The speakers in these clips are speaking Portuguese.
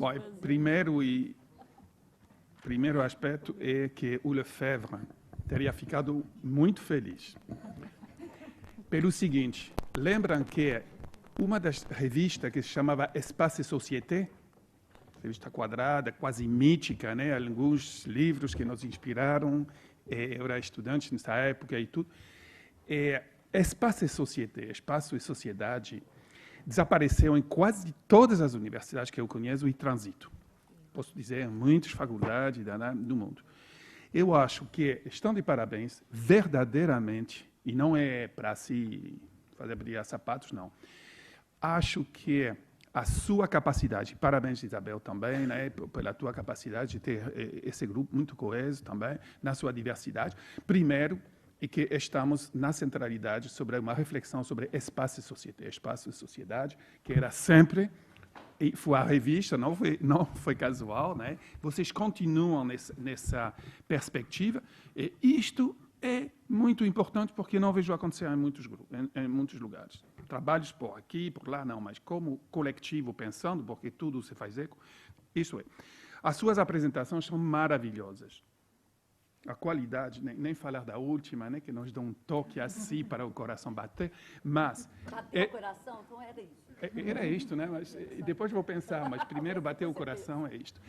Bom, primeiro aspecto é que o Lefebvre teria ficado muito feliz. Pelo seguinte, lembram que uma das revistas que se chamava Espace et Société, revista quadrada, quase mítica, né? Alguns livros que nos inspiraram, eu era estudante nessa época e tudo. Espace et Société, Espaço e Sociedade, desapareceu em quase todas as universidades que eu conheço e transito. Posso dizer, muitas faculdades do mundo. Eu acho que estão de parabéns, verdadeiramente, e não é para se fazer brilhar sapatos, não. Acho que a sua capacidade, parabéns Isabel também, né, pela tua capacidade de ter esse grupo muito coeso também, na sua diversidade. Primeiro, é que estamos na centralidade sobre uma reflexão sobre espaço e sociedade, espaço e sociedade, que era sempre, e foi a revista, não foi casual, né? Vocês continuam nessa perspectiva, e isto é muito importante porque não vejo acontecer em muitos lugares. Trabalhos por aqui, por lá, não, mas como coletivo pensando, porque tudo se faz eco, isso é. As suas apresentações são maravilhosas. A qualidade, nem falar da última, né, que nos dá um toque assim para o coração bater, mas... Bateu o coração? Então era isso. Era isto, né? Mas depois vou pensar, mas primeiro bater o coração é isto.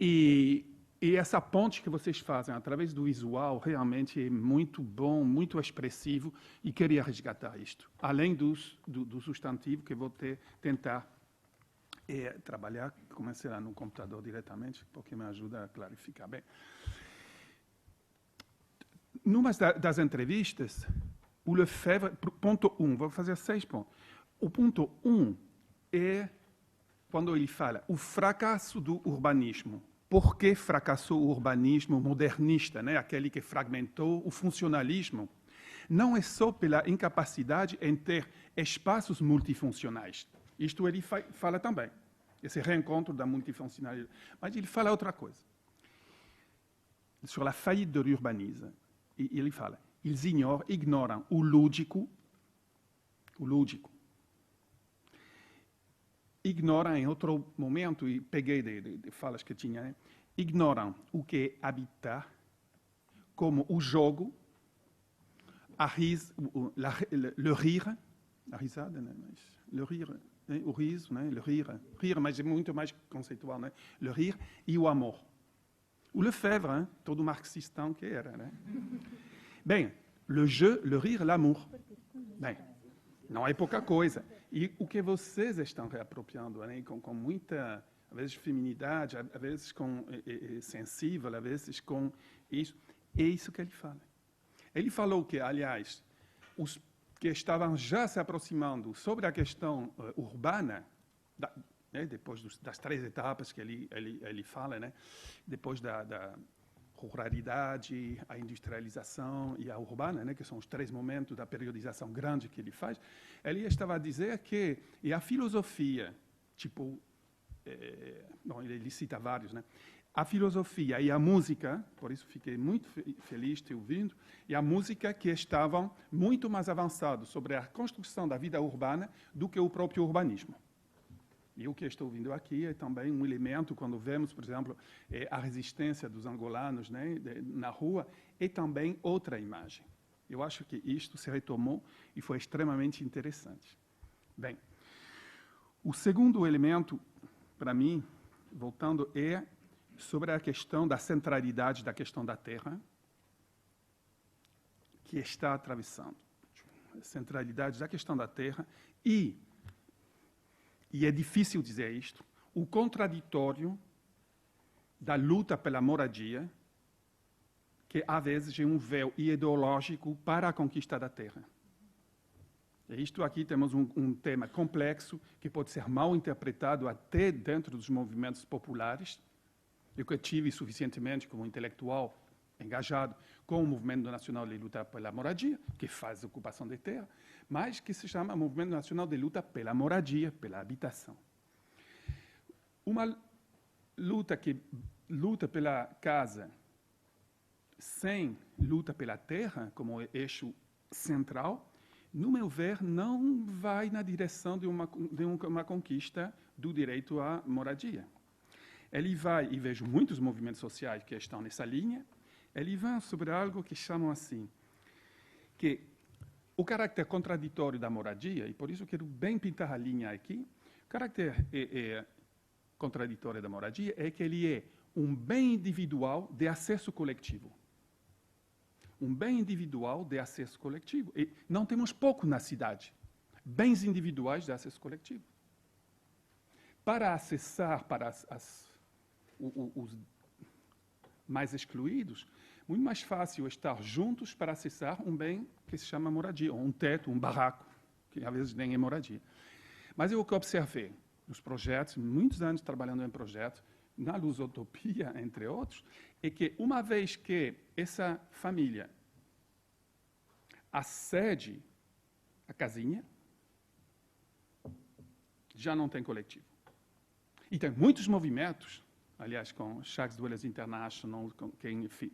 E essa ponte que vocês fazem através do visual realmente é muito bom, muito expressivo e queria resgatar isto. Além do substantivo que vou tentar trabalhar, comecei lá no computador diretamente, porque me ajuda a clarificar bem. Numa das entrevistas, o Lefebvre, ponto 1, vou fazer 6 pontos. O ponto 1 é quando ele fala o fracasso do urbanismo. Por que fracassou o urbanismo modernista, né? Aquele que fragmentou o funcionalismo? Não é só pela incapacidade em ter espaços multifuncionais. Isto ele fala também, esse reencontro da multifuncionalidade. Mas ele fala outra coisa. Sur la faillite de l'urbanisme. E ele fala, eles ignoram o lúdico, ignoram em outro momento, e peguei de falas que tinha, né? Ignoram o que é habitar, como o jogo, le rire, a risada, né? Le rire, né? O riso, né? Le rire, mas é muito mais conceitual, né? Le rire e o amor. O Lefebvre, hein? Todo marxistão que era, né? Bem, le jeu, le rire, l'amour. Bem, não é pouca coisa. E o que vocês estão reapropriando, né? com muita, às vezes, feminidade, às vezes com sensível, às vezes com isso. É isso que ele fala. Ele falou que, aliás, os que estavam já se aproximando sobre a questão urbana, né, depois das 3 etapas que ele fala, né, depois da ruralidade, a industrialização e a urbana, né, que são os 3 momentos da periodização grande que ele faz, ele estava a dizer que a filosofia, tipo, bom, ele cita vários, né, a filosofia e a música, por isso fiquei muito feliz de ter ouvido, e a música que estavam muito mais avançados sobre a construção da vida urbana do que o próprio urbanismo. E o que estou ouvindo aqui é também um elemento, quando vemos, por exemplo, a resistência dos angolanos, né, na rua, é também outra imagem. Eu acho que isto se retomou e foi extremamente interessante. Bem, o segundo elemento, para mim, voltando, é sobre a questão da centralidade da questão da terra, que está atravessando. A centralidade da questão da terra e é difícil dizer isto, o contraditório da luta pela moradia, que às vezes é um véu ideológico para a conquista da terra. E isto aqui temos um tema complexo que pode ser mal interpretado até dentro dos movimentos populares. Eu que tive suficientemente como intelectual engajado com o Movimento Nacional de Luta pela Moradia, que faz ocupação de terra, mas que se chama Movimento Nacional de Luta pela Moradia, pela habitação. Uma luta que luta pela casa sem luta pela terra, como eixo central, no meu ver, não vai na direção de uma conquista do direito à moradia. ele vai, e vejo muitos movimentos sociais que estão nessa linha, ele vai sobre algo que chamam assim, que o caráter contraditório da moradia, e por isso quero bem pintar a linha aqui, o caráter contraditório da moradia é que ele é um bem individual de acesso coletivo. Um bem individual de acesso coletivo. E não temos pouco na cidade. Bens individuais de acesso coletivo. Para acessar para os mais excluídos, muito mais fácil estar juntos para acessar um bem que se chama moradia, ou um teto, um barraco, que às vezes nem é moradia. Mas o que eu observei nos projetos, muitos anos trabalhando em projetos, na Lusotopia, entre outros, é que uma vez que essa família acede à casinha, já não tem coletivo. E tem muitos movimentos, aliás, com Jacques Dwellers International,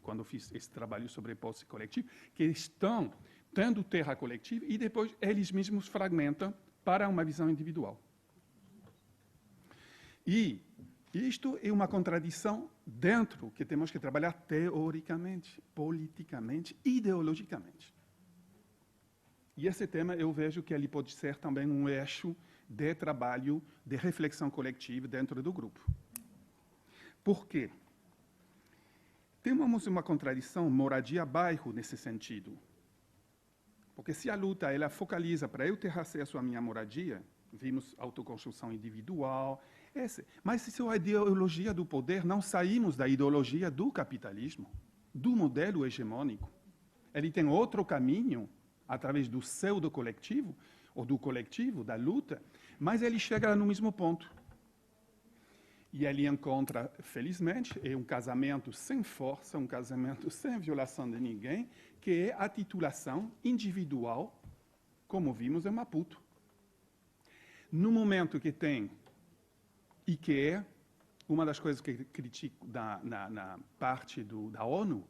quando fiz esse trabalho sobre posse coletiva, que estão tendo terra coletiva e depois eles mesmos fragmentam para uma visão individual. E isto é uma contradição dentro que temos que trabalhar teoricamente, politicamente, ideologicamente. E esse tema eu vejo que ele pode ser também um eixo de trabalho, de reflexão coletiva dentro do grupo. Por quê? Temos uma contradição moradia-bairro nesse sentido. Porque se a luta ela focaliza para eu ter acesso à minha moradia, vimos autoconstrução individual, mas se é a ideologia do poder, não saímos da ideologia do capitalismo, do modelo hegemônico. Ele tem outro caminho, através do pseudo-coletivo, ou do coletivo, da luta, mas ele chega no mesmo ponto. E ele encontra, felizmente, um casamento sem força, um casamento sem violação de ninguém, que é a titulação individual, como vimos em Maputo. No momento que tem, e que é uma das coisas que critico na parte da ONU,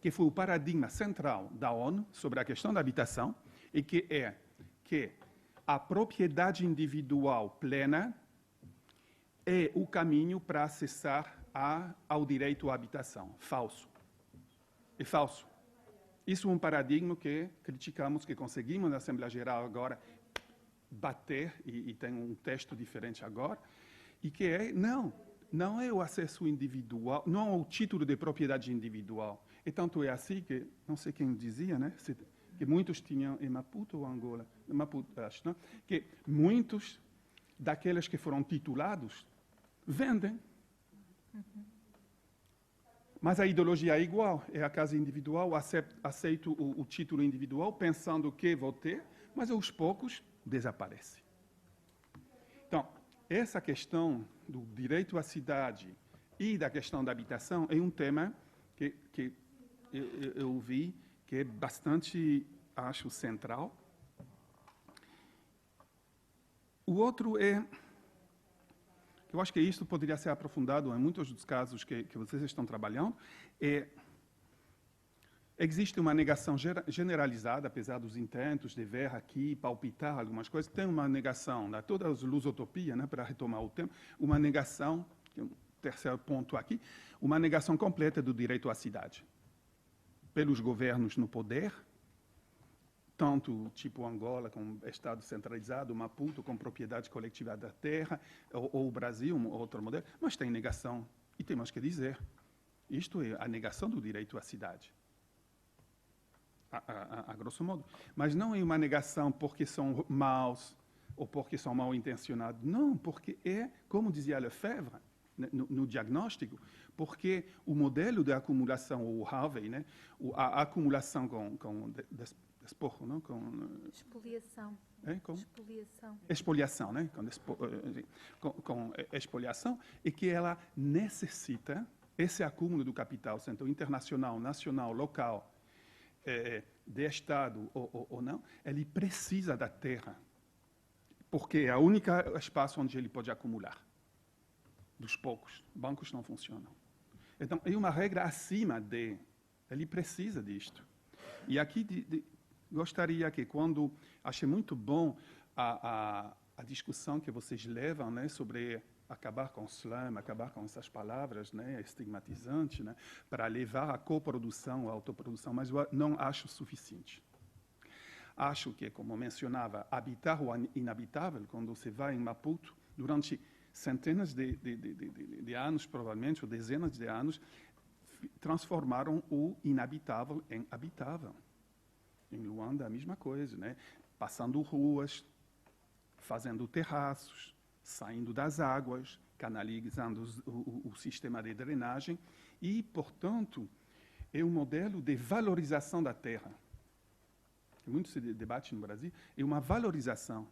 que foi o paradigma central da ONU sobre a questão da habitação, e que é que a propriedade individual plena é o caminho para acessar ao direito à habitação. Falso. É falso. Isso é um paradigma que criticamos, que conseguimos na Assembleia Geral agora bater, e tem um texto diferente agora, e que é, não é o acesso individual, não é o título de propriedade individual. E tanto é assim que, não sei quem dizia, né, que muitos tinham em Maputo ou Angola, Maputo, acho, não? Que muitos daqueles que foram titulados vendem. Mas a ideologia é igual, é a casa individual, aceito o título individual, pensando que vou ter, mas aos poucos desaparece. Então, essa questão do direito à cidade e da questão da habitação é um tema que eu vi que é bastante, acho, central. O outro é, eu acho que isso poderia ser aprofundado em muitos dos casos que vocês estão trabalhando, existe uma negação generalizada, apesar dos intentos de ver aqui, palpitar algumas coisas, tem uma negação, toda a lusotopia, né, para retomar o tema, uma negação, que é um terceiro ponto aqui, uma negação completa do direito à cidade. Pelos governos no poder, tanto tipo Angola, com Estado centralizado, Maputo, com propriedade coletiva da terra, ou o Brasil, um outro modelo, mas tem negação, e temos que dizer, isto é a negação do direito à cidade. A grosso modo. Mas não é uma negação porque são maus ou porque são mal intencionados. Não, porque é, como dizia Lefebvre, no diagnóstico, porque o modelo de acumulação, o Harvey, né, a acumulação com desporro, não? Expoliação. Com Expoliação. Expoliação, né? Com expoliação, é que ela necessita, esse acúmulo do capital, seja internacional, nacional, local, de Estado ou não, ele precisa da terra, porque é o único espaço onde ele pode acumular. Dos poucos. Bancos não funcionam. Então, é uma regra acima de... Ele precisa disto. E aqui gostaria que, achei muito bom a discussão que vocês levam, né, sobre acabar com o slam, acabar com essas palavras, né, estigmatizantes, né, para levar a coprodução, a autoprodução, mas eu não acho suficiente. Acho que, como mencionava, habitar o inabitável, quando você vai em Maputo, durante centenas de anos, provavelmente, ou dezenas de anos, transformaram o inabitável em habitável. Em Luanda, a mesma coisa, né? Passando ruas, fazendo terraços, saindo das águas, canalizando o sistema de drenagem e, portanto, é um modelo de valorização da terra. Muito se debate no Brasil, é uma valorização.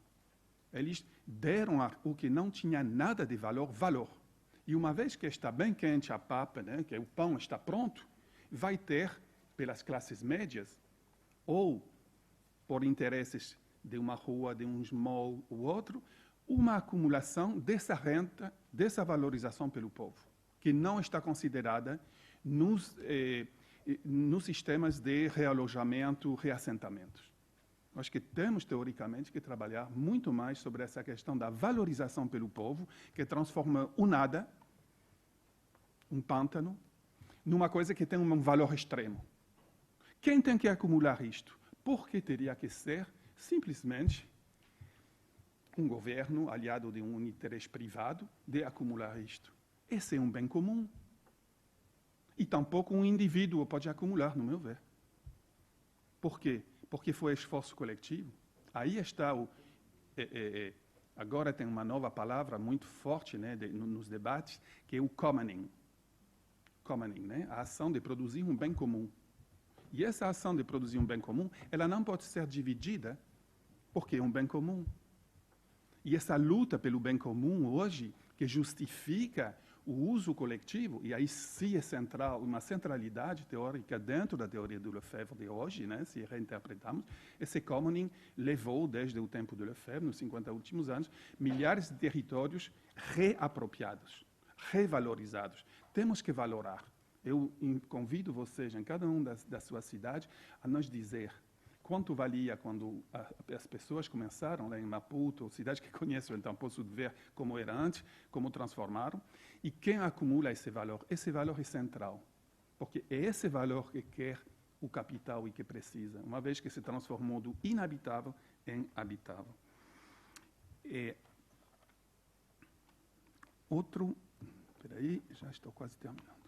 Eles deram o que não tinha nada de valor, valor. E uma vez que está bem quente a papa, né, que o pão está pronto, vai ter, pelas classes médias, ou por interesses de uma rua, de um mall ou outro, uma acumulação dessa renda, dessa valorização pelo povo, que não está considerada nos sistemas de realojamento, reassentamentos. Acho que temos, teoricamente, que trabalhar muito mais sobre essa questão da valorização pelo povo, que transforma o nada, um pântano, numa coisa que tem um valor extremo. Quem tem que acumular isto? Porque teria que ser, simplesmente, um governo aliado de um interesse privado de acumular isto. Esse é um bem comum. E tampouco um indivíduo pode acumular, no meu ver. Por quê? Porque foi esforço coletivo. Aí está agora tem uma nova palavra muito forte, né, nos debates, que é o commoning. Commoning, né? A ação de produzir um bem comum. E essa ação de produzir um bem comum, ela não pode ser dividida, porque é um bem comum. E essa luta pelo bem comum hoje, que justifica o uso coletivo, e aí sim é central, uma centralidade teórica dentro da teoria do Lefebvre de hoje, né, se reinterpretamos, esse commoning levou, desde o tempo do Lefebvre, nos 50 últimos anos, milhares de territórios reapropriados, revalorizados. Temos que valorar. Eu convido vocês, em cada um da sua cidade, a nos dizer quanto valia quando as pessoas começaram lá em Maputo, cidade que conheço, então posso ver como era antes, como transformaram, e quem acumula esse valor. Esse valor é central, porque é esse valor que quer o capital e que precisa, uma vez que se transformou do inabitável em habitável. Outro... Espera aí, já estou quase terminando.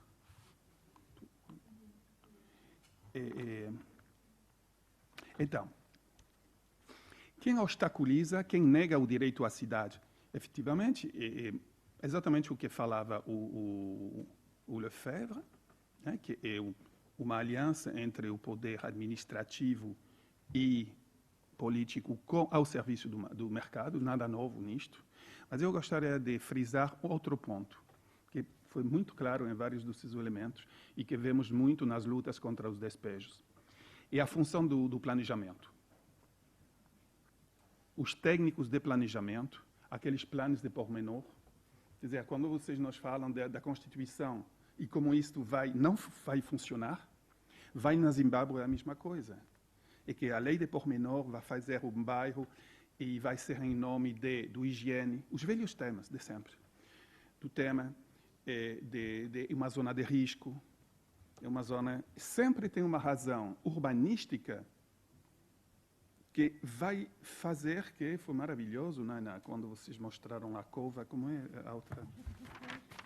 Então, quem obstaculiza, quem nega o direito à cidade? Efetivamente, é exatamente o que falava o Lefebvre, né, que é uma aliança entre o poder administrativo e político ao serviço do mercado, nada novo nisto. Mas eu gostaria de frisar outro ponto, que foi muito claro em vários desses elementos e que vemos muito nas lutas contra os despejos. É a função do planejamento. Os técnicos de planejamento, aqueles planos de pormenor, quer dizer, quando vocês nos falam da Constituição e como isto não vai funcionar, vai na Zimbábue a mesma coisa. É que a lei de pormenor vai fazer um bairro e vai ser em nome do higiene, os velhos temas de sempre. Do tema de uma zona de risco, é uma zona, sempre tem uma razão urbanística que vai fazer que, foi maravilhoso, né, quando vocês mostraram a cova, como é a outra?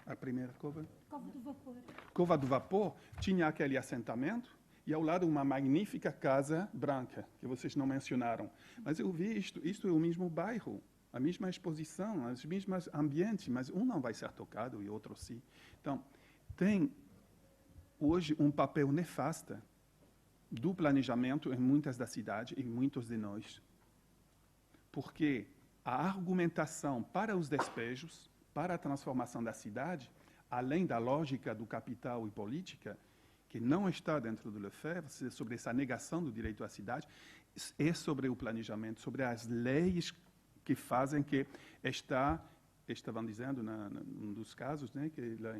A primeira cova? Cova do Vapor. Cova do Vapor, tinha aquele assentamento e ao lado uma magnífica casa branca, que vocês não mencionaram. Mas eu vi isto é o mesmo bairro, a mesma exposição, os mesmos ambientes, mas um não vai ser tocado e outro sim. Então, tem hoje um papel nefasto do planejamento em muitas das cidades, em muitos de nós. Porque a argumentação para os despejos, para a transformação da cidade, além da lógica do capital e política, que não está dentro do Lefebvre, sobre essa negação do direito à cidade, é sobre o planejamento, sobre as leis que fazem que estavam dizendo, num dos casos, né, que lá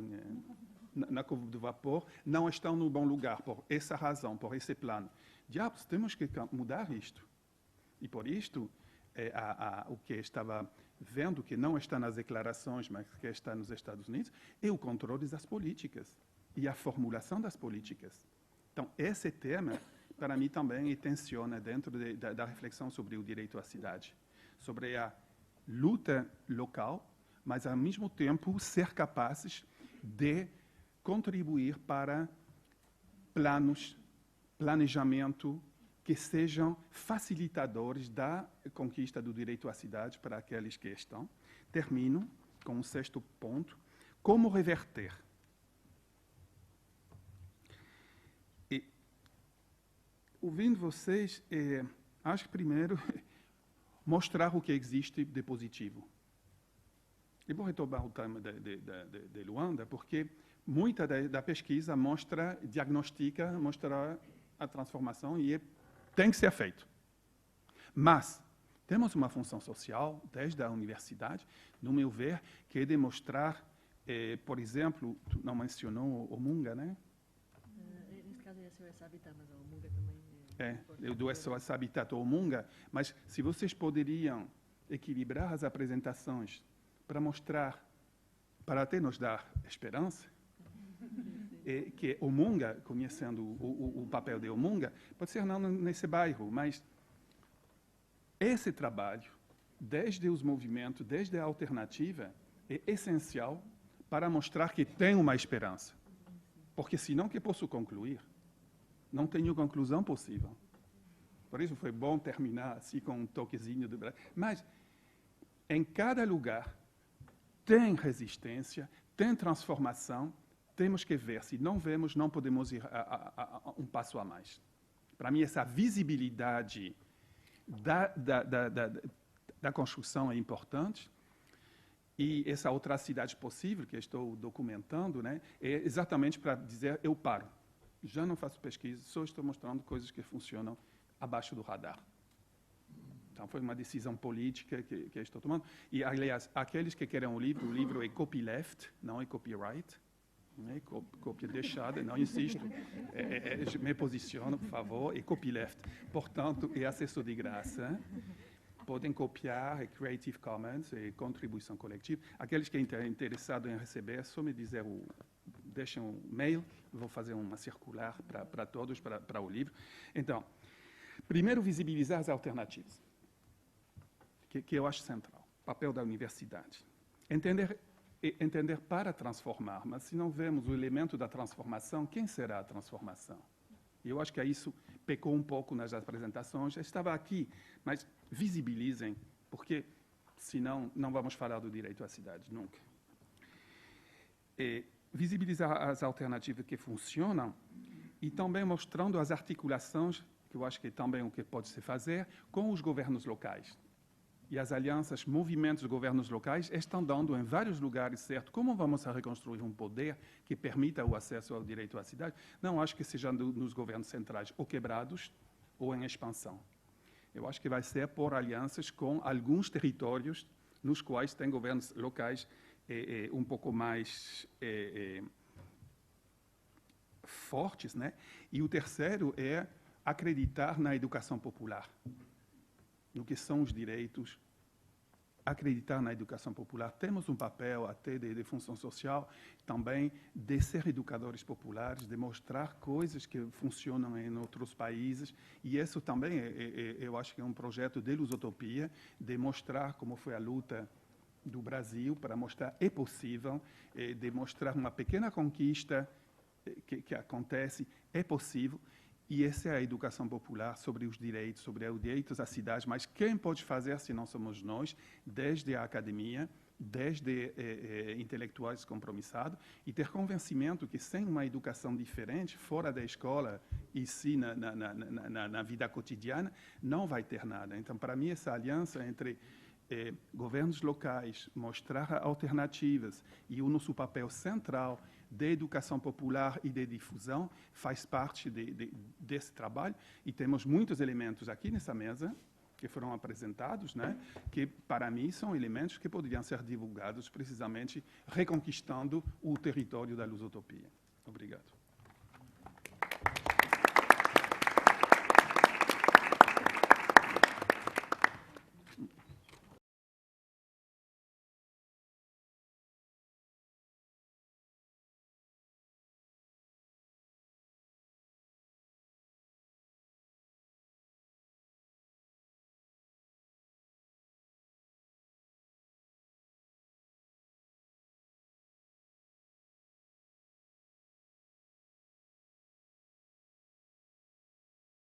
na Cova do Vapor, não estão no bom lugar, por essa razão, por esse plano. Diabos, temos que mudar isto. E por isto, o que estava vendo, que não está nas declarações, mas que está nos Estados Unidos, é o controle das políticas e a formulação das políticas. Então, esse tema, para mim, também tensiona dentro da reflexão sobre o direito à cidade, sobre a luta local, mas, ao mesmo tempo, ser capazes de contribuir para planejamento que sejam facilitadores da conquista do direito à cidade para aqueles que estão. Termino com um sexto ponto: como reverter. E, ouvindo vocês, acho que primeiro mostrar o que existe de positivo. E vou retomar o tema de Luanda, porque muita da pesquisa diagnostica, mostra a transformação e tem que ser feito. Mas temos uma função social, desde a universidade, no meu ver, que é demonstrar, por exemplo, tu não mencionou o Munga, né? Nesse caso é SOS Habitat, mas o Munga também eu do SOS Habitat ou Munga, mas se vocês poderiam equilibrar as apresentações para mostrar, para até nos dar esperança, que o Munga, conhecendo o papel de Munga, pode ser não nesse bairro, mas esse trabalho, desde os movimentos, desde a alternativa, é essencial para mostrar que tem uma esperança. Porque senão, que posso concluir? Não tenho conclusão possível. Por isso foi bom terminar assim com um toquezinho do Brasil. Mas, em cada lugar, tem resistência, tem transformação. Temos que ver. Se não vemos, não podemos ir a um passo a mais. Para mim, essa visibilidade da construção é importante. E essa outra cidade possível que estou documentando, né, é exatamente para dizer, eu paro. Já não faço pesquisa, só estou mostrando coisas que funcionam abaixo do radar. Então, foi uma decisão política que estou tomando. E, aliás, aqueles que querem o livro é copyleft, não é copyright. Né? Cópia deixada, não insisto. Me posiciono, por favor, é copyleft. Portanto, é acesso de graça. Podem copiar, é Creative Commons, é contribuição coletiva. Aqueles que estão interessados em receber, é só me dizer, deixem um mail, vou fazer uma circular para todos, para o livro. Então, primeiro, visibilizar as alternativas, que eu acho central. Papel da universidade. Entender para transformar, mas se não vemos o elemento da transformação, quem será a transformação? Eu acho que isso pecou um pouco nas apresentações. Estava aqui, mas visibilizem, porque senão não vamos falar do direito à cidade, nunca. Visibilizar as alternativas que funcionam e também mostrando as articulações, que eu acho que é também o que pode se fazer, com os governos locais. E as alianças, movimentos de governos locais estão dando em vários lugares, certo? Como vamos reconstruir um poder que permita o acesso ao direito à cidade? Não acho que seja nos governos centrais ou quebrados ou em expansão. Eu acho que vai ser por alianças com alguns territórios nos quais tem governos locais um pouco mais fortes, né? E o terceiro é acreditar na educação popular, no que são os direitos, acreditar na educação popular. Temos um papel até de função social, também de ser educadores populares, de mostrar coisas que funcionam em outros países, e isso também, eu acho que é um projeto de Lusotopia, de mostrar como foi a luta do Brasil, para mostrar é possível, de mostrar uma pequena conquista que acontece, é possível. E essa é a educação popular sobre os direitos, sobre os direitos à cidade. Mas quem pode fazer se não somos nós, desde a academia, desde intelectuais compromissados, e ter convencimento que sem uma educação diferente, fora da escola e sim na vida cotidiana, não vai ter nada. Então, para mim, essa aliança entre governos locais, mostrar alternativas e o nosso papel central de educação popular e de difusão faz parte desse trabalho, e temos muitos elementos aqui nessa mesa que foram apresentados, né, que para mim são elementos que poderiam ser divulgados precisamente reconquistando o território da Lusotopia. Obrigado.